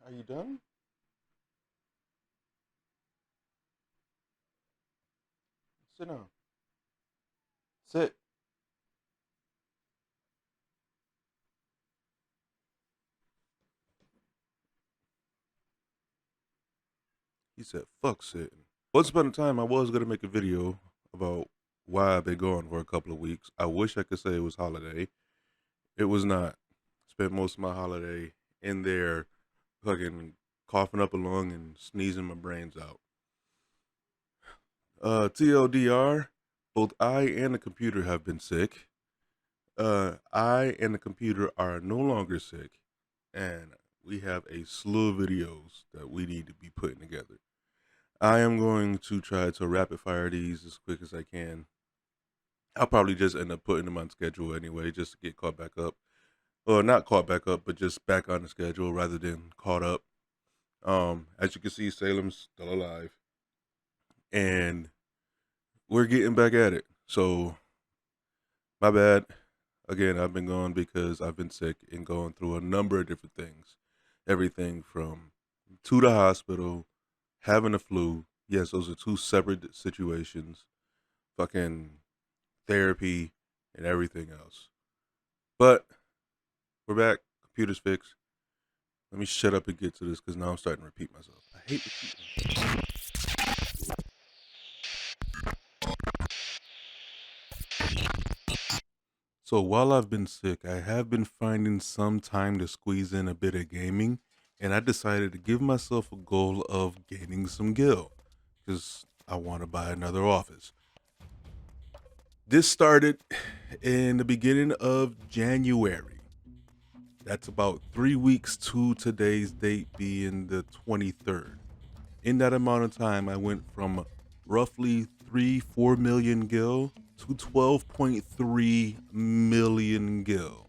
Are you done? Sit down. Sit. He said, fuck sitting. Once upon a time, I was going to make a video about why I've been gone for a couple of weeks. I wish I could say it was holiday. It was not. Spent most of my holiday in there fucking coughing up a lung and sneezing my brains out. TLDR, both I and the computer have been sick. I and the computer are no longer sick, and we have a slew of videos that we need to be putting together. I am going to try to rapid fire these as quick as I can. I'll probably just end up putting them on schedule anyway, just to get caught back up. Or not caught back up, but just back on the schedule rather than caught up. As you can see, Salem's still alive, and we're getting back at it. So, my bad. Again, I've been gone because I've been sick and going through a number of different things. Everything from to the hospital, having a flu. Yes, those are two separate situations. Fucking therapy and everything else. But we're back. Computer's fixed. Let me shut up and get to this because now I'm starting to repeat myself. I hate repeating myself. So while I've been sick, I have been finding some time to squeeze in a bit of gaming, and I decided to give myself a goal of gaining some Gil because I want to buy another office. This started in the beginning of January. That's about 3 weeks to today's date being the 23rd. In that amount of time, I went from roughly 4 million Gil to 12.3 million Gil.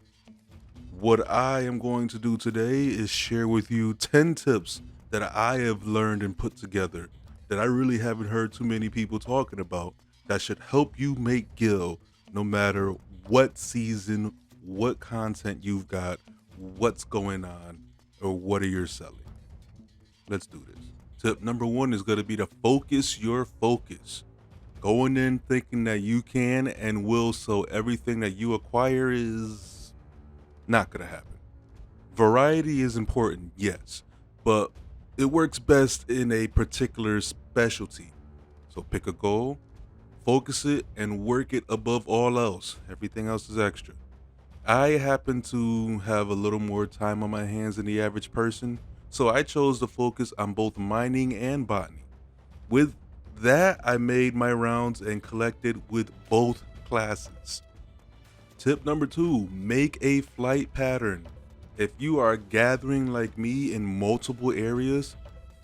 What I am going to do today is share with you 10 tips that I have learned and put together that I really haven't heard too many people talking about that should help you make Gil no matter what season, what content you've got, what's going on, or what are you selling. Let's do this. Tip number one is going to be to focus your focus. Going in thinking that you can and will sell everything that you acquire is not going to happen. Variety is important, yes, but it works best in a particular specialty. So pick a goal, focus it, and work it above all else. Everything else is extra. I happen to have a little more time on my hands than the average person, so I chose to focus on both mining and botany. With that, I made my rounds and collected with both classes. Tip number two, make a flight pattern. If you are gathering like me in multiple areas,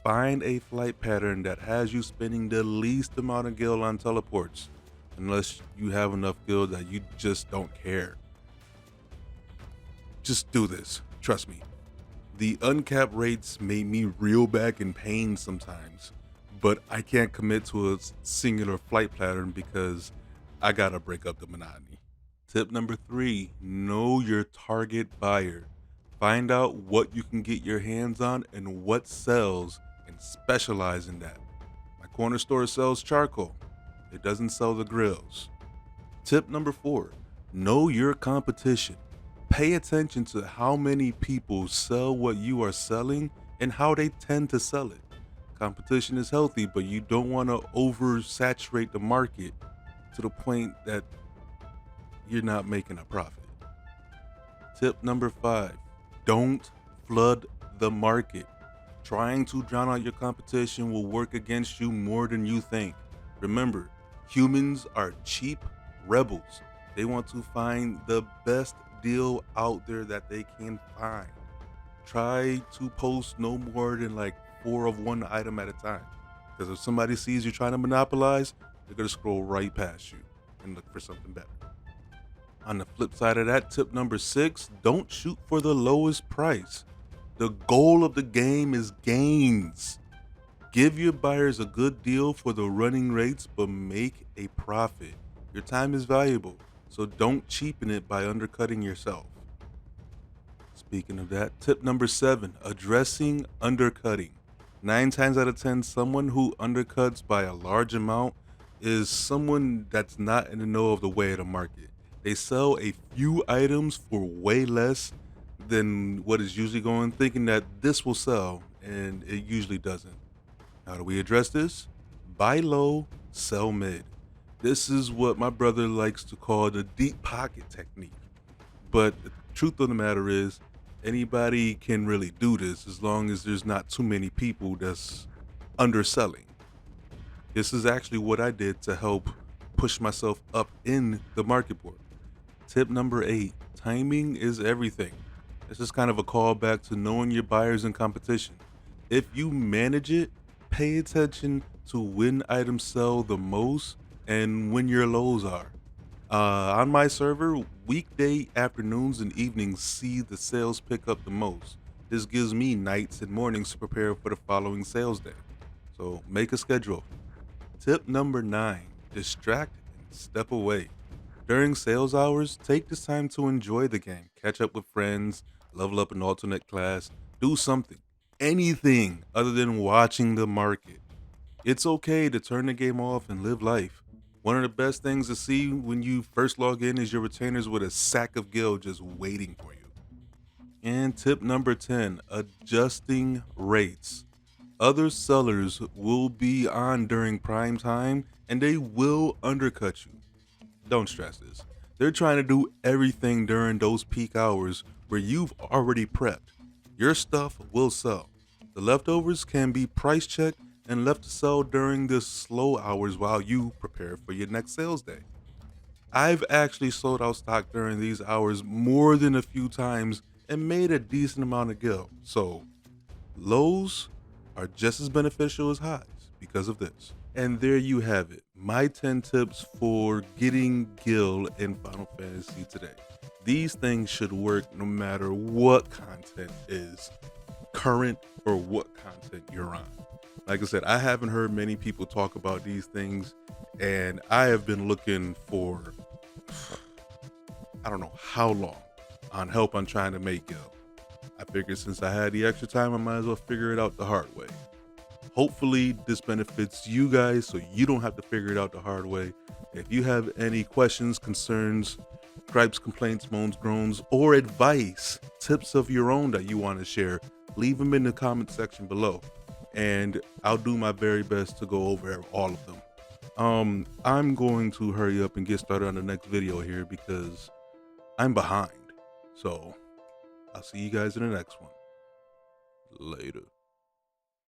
find a flight pattern that has you spending the least amount of gil on teleports, unless you have enough gil that you just don't care. Just do this, trust me. The uncapped rates made me reel back in pain sometimes, but I can't commit to a singular flight pattern because I gotta break up the monotony. Tip number three, know your target buyer. Find out what you can get your hands on and what sells and specialize in that. My corner store sells charcoal, it doesn't sell the grills. Tip number four, know your competition. Pay attention to how many people sell what you are selling and how they tend to sell it. Competition is healthy, but you don't want to oversaturate the market to the point that you're not making a profit. Tip number five, don't flood the market. Trying to drown out your competition will work against you more than you think. Remember, humans are cheap rebels. They want to find the best deal out there that they can find. Try to post no more than like four of one item at a time. Because if somebody sees you trying to monopolize, they're going to scroll right past you and look for something better. On the flip side of that, tip number six, don't shoot for the lowest price. The goal of the game is gains. Give your buyers a good deal for the running rates, but make a profit. Your time is valuable, so don't cheapen it by undercutting yourself. Speaking of that, tip number 7, addressing undercutting. 9 times out of 10, someone who undercuts by a large amount is someone that's not in the know of the way of the market. They sell a few items for way less than what is usually going, thinking that this will sell, and it usually doesn't. How do we address this? Buy low, sell mid. This is what my brother likes to call the deep pocket technique. But the truth of the matter is, anybody can really do this as long as there's not too many people that's underselling. This is actually what I did to help push myself up in the market board. Tip number 8, timing is everything. This is kind of a callback to knowing your buyers and competition. If you manage it, pay attention to when items sell the most and when your lows are. On my server, weekday afternoons and evenings see the sales pick up the most. This gives me nights and mornings to prepare for the following sales day. So make a schedule. Tip number 9, distract and step away. During sales hours, take this time to enjoy the game, catch up with friends, level up an alternate class, do something, anything other than watching the market. It's okay to turn the game off and live life. One of the best things to see when you first log in is your retainers with a sack of gil just waiting for you. And tip number 10, adjusting rates. Other sellers will be on during prime time and they will undercut you. Don't stress this. They're trying to do everything during those peak hours where you've already prepped. Your stuff will sell. The leftovers can be price checked and left to sell during the slow hours while you prepare for your next sales day. I've actually sold out stock during these hours more than a few times and made a decent amount of gil. So lows are just as beneficial as highs because of this. And there you have it, my 10 tips for getting gil in Final Fantasy today. These things should work no matter what content is current or what content you're on. Like I said, I haven't heard many people talk about these things, and I have been looking for I don't know how long on help on trying to make gil. I figured since I had the extra time, I might as well figure it out the hard way. Hopefully this benefits you guys so you don't have to figure it out the hard way. If you have any questions, concerns, gripes, complaints, moans, groans, or advice, tips of your own that you want to share, leave them in the comment section below. And I'll do my very best to go over all of them. I'm going to hurry up and get started on the next video here because I'm behind. So I'll see you guys in the next one. Later.